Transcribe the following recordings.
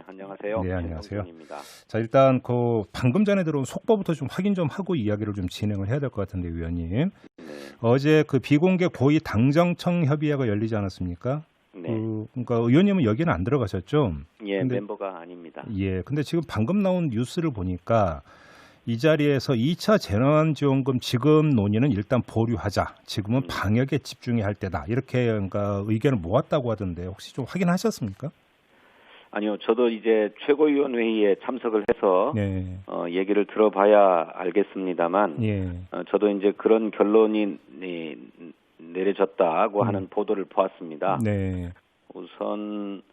안녕하세요. 네, 안녕하세요. 최성준입니다. 자, 일단 방금 전에 들어온 속보부터 좀 확인 좀 하고 이야기를 좀 진행을 해야 될 것 같은데, 위원님. 네, 어제 그 비공개 고위 당정청 협의회가 열리지 않았습니까? 네, 그러니까 의원님은 여기는 안 들어가셨죠? 예, 근데 멤버가 아닙니다. 근데 지금 방금 나온 뉴스를 보니까 이 자리에서 2차 재난지원금 지급 논의는 일단 보류하자. 지금은 방역에 집중해야 할 때다. 이렇게 그러니까 의견을 모았다고 하던데 혹시 좀 확인하셨습니까? 아니요, 저도 이제 최고위원회의에 참석을 해서 네. 얘기를 들어봐야 알겠습니다만, 예. 저도 이제 그런 결론이 내려졌다고 하는 보도를 보았습니다. 네. 우선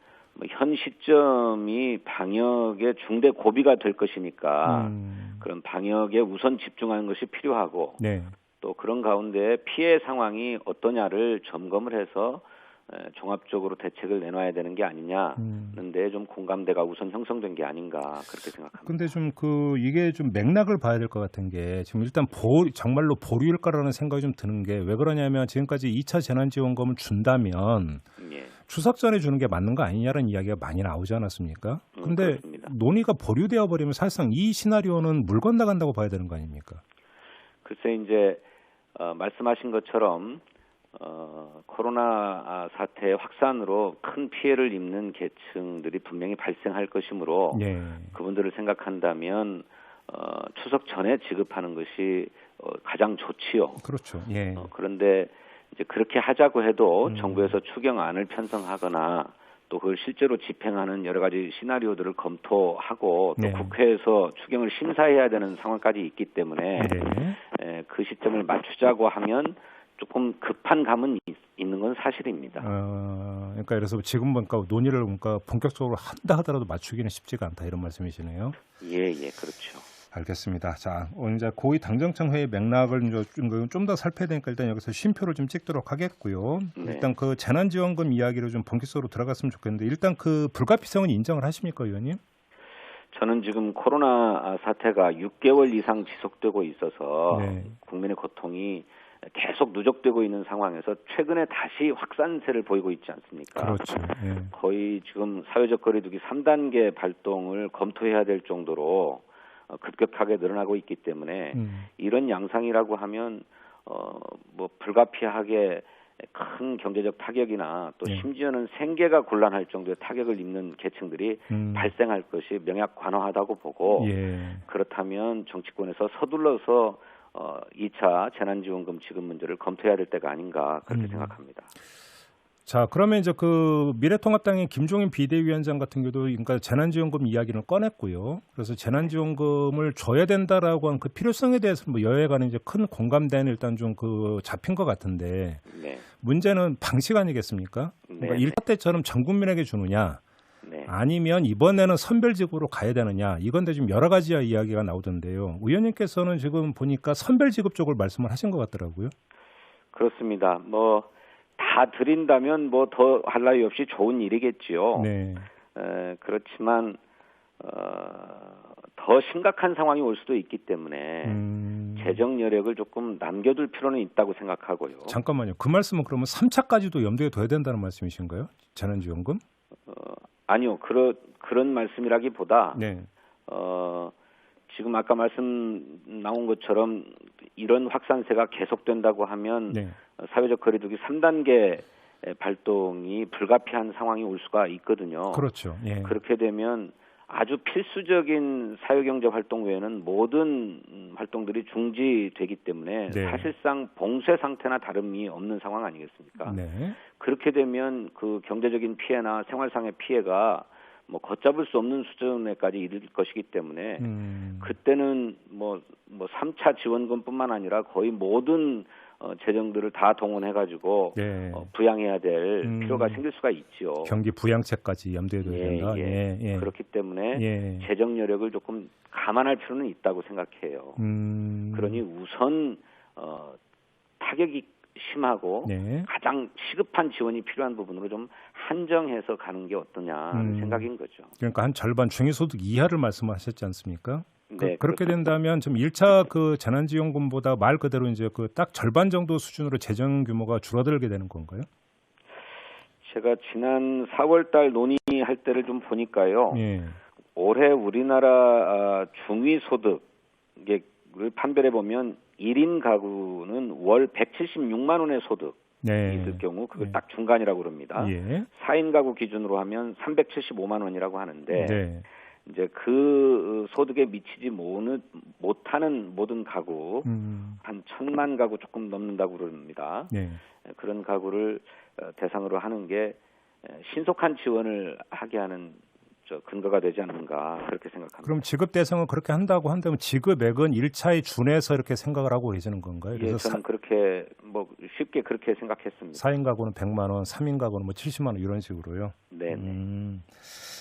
현 시점이 방역의 중대 고비가 될 것이니까 그런 방역에 우선 집중하는 것이 필요하고 네. 또 그런 가운데 피해 상황이 어떠냐를 점검을 해서 종합적으로 대책을 내놔야 되는 게 아니냐는데 좀 공감대가 우선 형성된 게 아닌가 그렇게 생각합니다. 근데 좀 이게 좀 맥락을 봐야 될 것 같은 게 지금 일단 정말로 보류일까라는 생각이 좀 드는 게 왜 그러냐면 지금까지 2차 재난지원금을 준다면 예. 추석 전에 주는 게 맞는 거 아니냐는 이야기가 많이 나오지 않았습니까? 근데 그렇습니다. 논의가 보류되어 버리면 사실상 이 시나리오는 물 건너간다고 봐야 되는 거 아닙니까? 글쎄 이제 말씀하신 것처럼 코로나 사태의 확산으로 큰 피해를 입는 계층들이 분명히 발생할 것이므로 네. 그분들을 생각한다면 추석 전에 지급하는 것이 가장 좋지요. 그렇죠. 예. 그런데 이제 그렇게 하자고 해도 정부에서 추경안을 편성하거나 또 그걸 실제로 집행하는 여러 가지 시나리오들을 검토하고 또 네. 국회에서 추경을 심사해야 되는 상황까지 있기 때문에 네. 그 시점을 맞추자고 하면 조금 급한 감은 있는 건 사실입니다. 그러니까 그래서 지금 그러니까 논의를 그러니까 본격적으로 한다 하더라도 맞추기는 쉽지가 않다 이런 말씀이시네요. 예, 그렇죠. 알겠습니다. 자, 오늘 이제 고위 당정청 회의 맥락을 좀 더 살펴야 되니까 일단 여기서 쉼표를 좀 찍도록 하겠고요. 네. 일단 그 재난지원금 이야기를 좀 본격적으로 들어갔으면 좋겠는데 일단 그 불가피성은 인정을 하십니까, 의원님? 저는 지금 코로나 사태가 6개월 이상 지속되고 있어서 네. 국민의 고통이 계속 누적되고 있는 상황에서 최근에 다시 확산세를 보이고 있지 않습니까? 그렇죠. 네. 거의 지금 사회적 거리두기 3단계 발동을 검토해야 될 정도로 급격하게 늘어나고 있기 때문에 이런 양상이라고 하면 뭐 불가피하게 큰 경제적 타격이나 또 심지어는 생계가 곤란할 정도의 타격을 입는 계층들이 발생할 것이 명약관화하다고 보고 그렇다면 정치권에서 서둘러서 2차 재난지원금 지급 문제를 검토해야 될 때가 아닌가 그렇게 생각합니다. 자, 그러면 이제 그 미래통합당의 김종인 비대위원장 같은 경우도 그러니까 재난지원금 이야기를 꺼냈고요. 그래서 재난지원금을 줘야 된다라고 한 그 필요성에 대해서 뭐 여야 간에 이제 큰 공감대는 일단 좀 잡힌 것 같은데 문제는 방식 아니겠습니까? 그러니까 1차 때처럼 전 국민에게 주느냐 아니면 이번에는 선별지급으로 가야 되느냐 이건데 좀 여러 가지 이야기가 나오던데요. 의원님께서는 지금 보니까 선별지급 쪽을 말씀을 하신 것 같더라고요. 그렇습니다. 다 드린다면 더 할 나위 없이 좋은 일이겠지요. 그렇지만 더 심각한 상황이 올 수도 있기 때문에 재정 여력을 조금 남겨둘 필요는 있다고 생각하고요. 잠깐만요. 그 말씀은 그러면 3차까지도 염두에 둬야 된다는 말씀이신가요? 재난지원금? 아니요. 그런 말씀이라기보다 지금 아까 말씀 나온 것처럼 이런 확산세가 계속된다고 하면 사회적 거리두기 3단계 발동이 불가피한 상황이 올 수가 있거든요. 그렇죠. 그렇게 되면 아주 필수적인 사회경제 활동 외에는 모든 활동들이 중지되기 때문에 사실상 봉쇄 상태나 다름이 없는 상황 아니겠습니까? 그렇게 되면 그 경제적인 피해나 생활상의 피해가 걷잡을 수 없는 수준에까지 이를 것이기 때문에 그때는 3차 지원금뿐만 아니라 거의 모든 재정들을 다 동원해가지고 부양해야 될 필요가 생길 수가 있죠. 경기 부양책까지 염두에 둬야 된다. 그렇기 때문에 재정 여력을 조금 감안할 필요는 있다고 생각해요. 그러니 우선 타격이 심하고 가장 시급한 지원이 필요한 부분으로 좀 한정해서 가는 게 어떠냐 하는 생각인 거죠. 그러니까 한 절반 중위소득 이하를 말씀하셨지 않습니까? 그렇게 그렇습니다. 된다면 좀 1차 그 재난지원금보다 말 그대로 이제 그 딱 절반 정도 수준으로 재정 규모가 줄어들게 되는 건가요? 제가 지난 4월달 논의할 때를 좀 보니까요. 예. 올해 우리나라 중위소득을 판별해 보면 1인 가구는 월 176만 원의 소득이 네. 있을 경우 그걸 딱 중간이라고 그럽니다. 예. 4인 가구 기준으로 하면 375만 원이라고 하는데 네. 이제 그 소득에 미치지 못하는 모든 가구 한 1,000만 가구 조금 넘는다고 그럽니다. 네. 그런 가구를 대상으로 하는 게 신속한 지원을 하게 하는 근거가 되지 않는가 그렇게 생각합니다. 그럼 지급 대상은 그렇게 한다고 한다면 지급액은 1차에 준해서 이렇게 생각을 하고 계시는 건가요? 예, 저는 그렇게 쉽게 그렇게 생각했습니다. 4인 가구는 100만 원, 3인 가구는 70만 원 이런 식으로요. 네.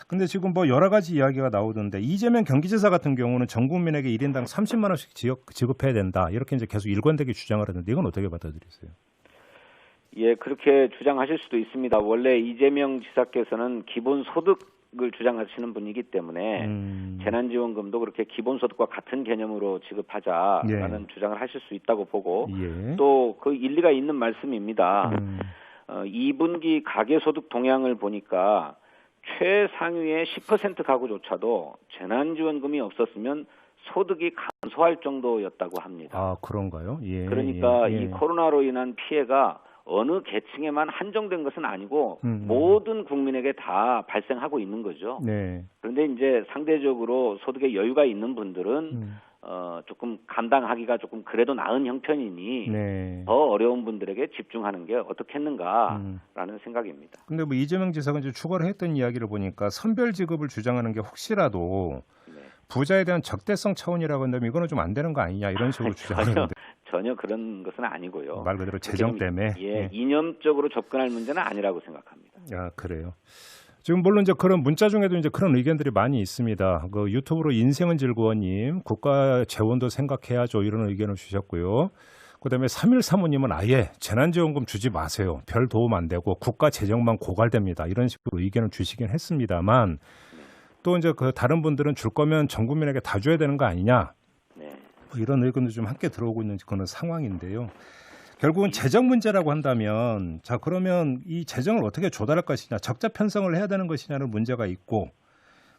근데 지금 여러 가지 이야기가 나오던데 이재명 경기지사 같은 경우는 전 국민에게 1인당 30만 원씩 지급해야 된다. 이렇게 이제 계속 일관되게 주장을 하는데 이건 어떻게 받아들이세요? 예, 그렇게 주장하실 수도 있습니다. 원래 이재명 지사께서는 기본소득을 주장하시는 분이기 때문에 재난지원금도 그렇게 기본소득과 같은 개념으로 지급하자라는 주장을 하실 수 있다고 보고 또 그 일리가 있는 말씀입니다. 2분기 가계소득 동향을 보니까 최상위의 10% 가구조차도 재난지원금이 없었으면 소득이 감소할 정도였다고 합니다. 아, 그런가요? 예. 그러니까 이 코로나로 인한 피해가 어느 계층에만 한정된 것은 아니고 모든 국민에게 다 발생하고 있는 거죠. 네. 그런데 이제 상대적으로 소득에 여유가 있는 분들은 조금 감당하기가 조금 그래도 나은 형편이니 더 어려운 분들에게 집중하는 게 어떻겠는가라는 생각입니다. 근데 이재명 지사가 이제 추가로 했던 이야기를 보니까 선별 지급을 주장하는 게 혹시라도 부자에 대한 적대성 차원이라고 한다면 이거는 좀 안 되는 거 아니냐 이런 식으로 주장하는데 전혀 그런 것은 아니고요. 말 그대로 재정 때문에 이념적으로 접근할 문제는 아니라고 생각합니다. 아, 그래요. 지금 물론 이제 그런 문자 중에도 이제 그런 의견들이 많이 있습니다. 그 유튜브로 인생은 즐거워님 국가 재원도 생각해야죠 이런 의견을 주셨고요. 그다음에 3135님은 아예 재난지원금 주지 마세요. 별 도움 안 되고 국가 재정만 고갈됩니다. 이런 식으로 의견을 주시긴 했습니다만 또 이제 그 다른 분들은 줄 거면 전 국민에게 다 줘야 되는 거 아니냐. 이런 의견도 좀 함께 들어오고 있는 그런 상황인데요. 결국은 재정 문제라고 한다면 자 그러면 이 재정을 어떻게 조달할 것이냐 적자 편성을 해야 되는 것이냐는 문제가 있고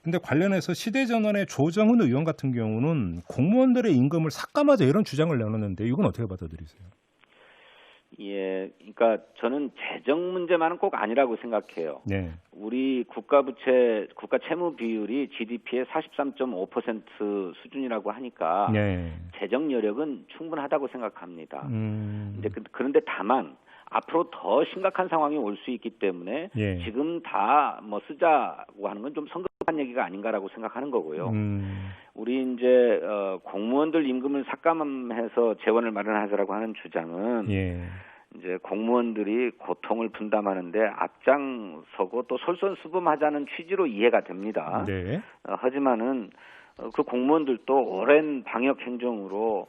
근데 관련해서 시대전환의 조정훈 의원 같은 경우는 공무원들의 임금을 삭감하자 이런 주장을 내놓는데 이건 어떻게 받아들이세요? 예, 그러니까 저는 재정 문제만은 꼭 아니라고 생각해요. 네. 우리 국가 채무 비율이 GDP의 43.5% 수준이라고 하니까 재정 여력은 충분하다고 생각합니다. 이제 그런데 다만 앞으로 더 심각한 상황이 올 수 있기 때문에 지금 다 쓰자고 하는 건 좀 성급한 얘기가 아닌가라고 생각하는 거고요. 우리 이제 공무원들 임금을 삭감해서 재원을 마련하자라고 하는 주장은 이제 공무원들이 고통을 분담하는데 앞장서고 또 솔선수범하자는 취지로 이해가 됩니다. 하지만은 그 공무원들도 오랜 방역 행정으로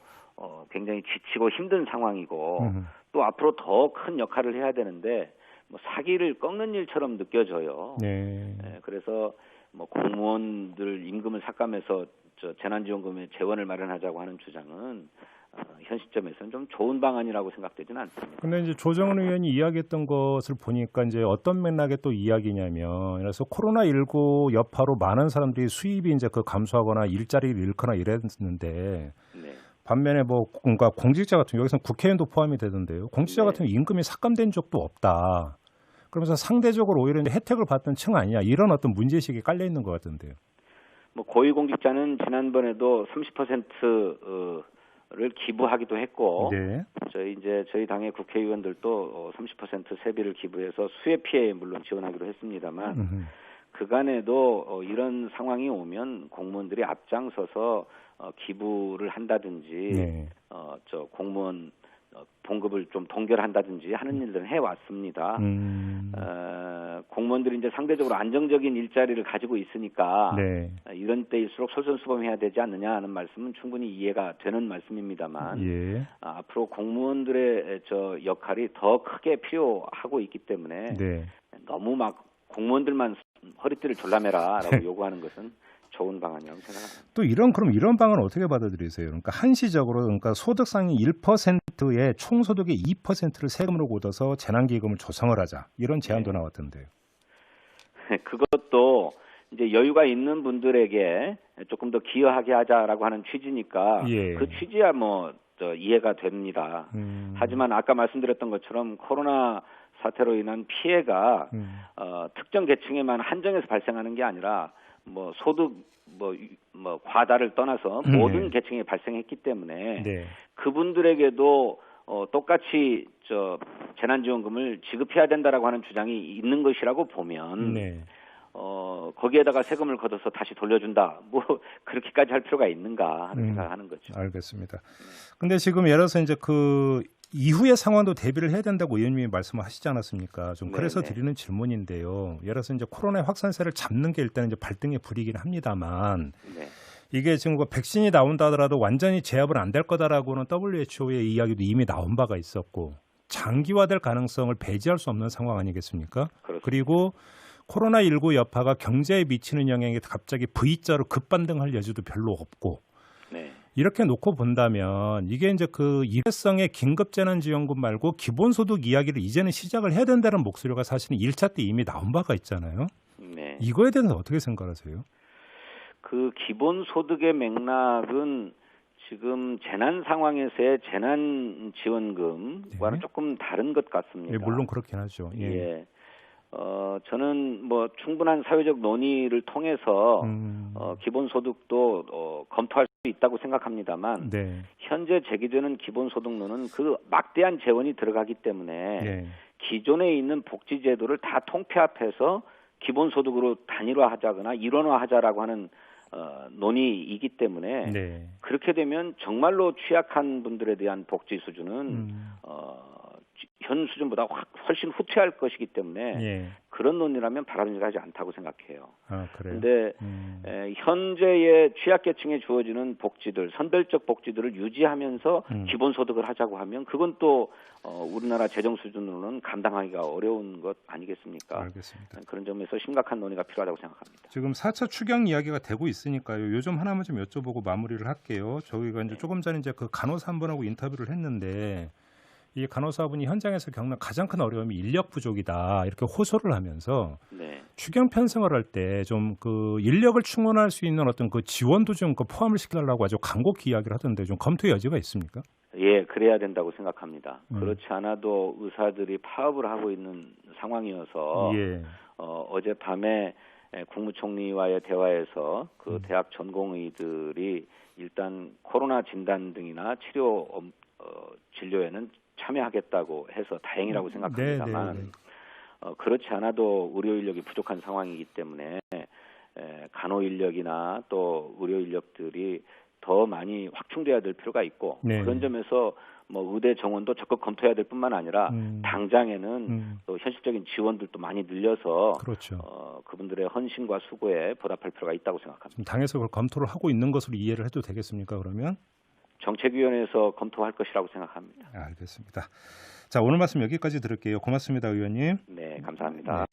굉장히 지치고 힘든 상황이고 또 앞으로 더 큰 역할을 해야 되는데 사기를 꺾는 일처럼 느껴져요. 그래서 공무원들 임금을 삭감해서 재난지원금에 재원을 마련하자고 하는 주장은 현 시점에서는 좀 좋은 방안이라고 생각되지는 않습니다. 근데 이제 조정훈 의원이 이야기했던 것을 보니까 이제 어떤 맥락의 또 이야기냐면, 그래서 코로나19 여파로 많은 사람들이 수입이 이제 감소하거나 일자리를 잃거나 이랬는데, 반면에 그러니까 공직자 같은 여기서는 국회의원도 포함이 되던데요. 공직자 같은 임금이 삭감된 적도 없다. 그러면서 상대적으로 오히려 혜택을 받던 층 아니냐 이런 어떤 문제의식이 깔려 있는 것 같은데요. 고위공직자는 지난번에도 30%를 기부하기도 했고, 저희 당의 국회의원들도 30% 세비를 기부해서 수해 피해에 물론 지원하기로 했습니다만, 그간에도 이런 상황이 오면 공무원들이 앞장서서 기부를 한다든지, 공무원 봉급을 좀 동결한다든지 하는 일들은 해왔습니다. 공무원들이 이제 상대적으로 안정적인 일자리를 가지고 있으니까 이런 때일수록 솔선수범해야 되지 않느냐 하는 말씀은 충분히 이해가 되는 말씀입니다만 앞으로 공무원들의 역할이 더 크게 필요하고 있기 때문에 너무 공무원들만 허리띠를 졸라매라라고 요구하는 것은 좋은 방안이라고 생각합니다. 또 그럼 이런 방안을 어떻게 받아들이세요? 그러니까 한시적으로 그러니까 소득 상위 1%의 총소득의 2%를 세금으로 걷어서 재난기금을 조성을 하자 이런 제안도 나왔던데요. 그것도 이제 여유가 있는 분들에게 조금 더 기여하게 하자라고 하는 취지니까 그 취지야 이해가 됩니다. 하지만 아까 말씀드렸던 것처럼 코로나 사태로 인한 피해가 특정 계층에만 한정해서 발생하는 게 아니라 소득 과다를 떠나서 모든 계층에 발생했기 때문에 그분들에게도 똑같이 재난지원금을 지급해야 된다라고 하는 주장이 있는 것이라고 보면 거기에다가 세금을 걷어서 다시 돌려준다. 그렇게까지 할 필요가 있는가 하는 생각하는 거죠. 알겠습니다. 근데 지금 예를 들어서 이제 그 이후의 상황도 대비를 해야 된다고 의원님이 말씀하시지 않았습니까? 좀 그래서 드리는 질문인데요. 예를 들어서 이제 코로나의 확산세를 잡는 게 일단 이제 발등에 불이긴 합니다만 이게 지금 백신이 나온다 하더라도 완전히 제압은 안 될 거다라고는 WHO의 이야기도 이미 나온 바가 있었고 장기화될 가능성을 배제할 수 없는 상황 아니겠습니까? 그렇습니다. 그리고 코로나19 여파가 경제에 미치는 영향이 갑자기 V자로 급반등할 여지도 별로 없고 이렇게 놓고 본다면 이게 이제 그 일회성의 긴급재난지원금 말고 기본소득 이야기를 이제는 시작을 해야 된다는 목소리가 사실은 1차 때 이미 나온 바가 있잖아요. 이거에 대해서 어떻게 생각하세요? 그 기본소득의 맥락은 지금 재난 상황에서의 재난지원금과는 조금 다른 것 같습니다. 물론 그렇긴 하죠. 저는 충분한 사회적 논의를 통해서 기본소득도 검토할 수 있다고 생각합니다만 현재 제기되는 기본소득론은 그 막대한 재원이 들어가기 때문에 기존에 있는 복지제도를 다 통폐합해서 기본소득으로 단일화하자거나 일원화하자라고 하는 논의이기 때문에 그렇게 되면 정말로 취약한 분들에 대한 복지 수준은 현 수준보다 훨씬 후퇴할 것이기 때문에 그런 논의라면 바람직하지 않다고 생각해요. 그런데 현재의 취약계층에 주어지는 복지들, 선별적 복지들을 유지하면서 기본소득을 하자고 하면 그건 또 우리나라 재정 수준으로는 감당하기가 어려운 것 아니겠습니까? 알겠습니다. 그런 점에서 심각한 논의가 필요하다고 생각합니다. 지금 4차 추경 이야기가 되고 있으니까요. 요점 하나만 좀 여쭤보고 마무리를 할게요. 저희가 이제 조금 전에 이제 그 간호사 한 분하고 인터뷰를 했는데 이 간호사분이 현장에서 겪는 가장 큰 어려움이 인력 부족이다 이렇게 호소를 하면서 추경 편성을 할 때 좀 그 인력을 충원할 수 있는 어떤 그 지원도 좀 포함을 시켜달라고 아주 간곡히 이야기를 하던데 좀 검토의 여지가 있습니까? 그래야 된다고 생각합니다. 그렇지 않아도 의사들이 파업을 하고 있는 상황이어서 어젯밤에 국무총리와의 대화에서 그 대학 전공의들이 일단 코로나 진단 등이나 치료 진료에는 참여하겠다고 해서 다행이라고 생각합니다만 그렇지 않아도 의료 인력이 부족한 상황이기 때문에 간호 인력이나 또 의료 인력들이 더 많이 확충돼야 될 필요가 있고 그런 점에서 의대 정원도 적극 검토해야 될 뿐만 아니라 당장에는 또 현실적인 지원들도 많이 늘려서 그분들의 헌신과 수고에 보답할 필요가 있다고 생각합니다. 당에서 그걸 검토를 하고 있는 것으로 이해를 해도 되겠습니까? 그러면? 정책위원회에서 검토할 것이라고 생각합니다. 알겠습니다. 자, 오늘 말씀 여기까지 들을게요. 고맙습니다, 의원님. 네, 감사합니다.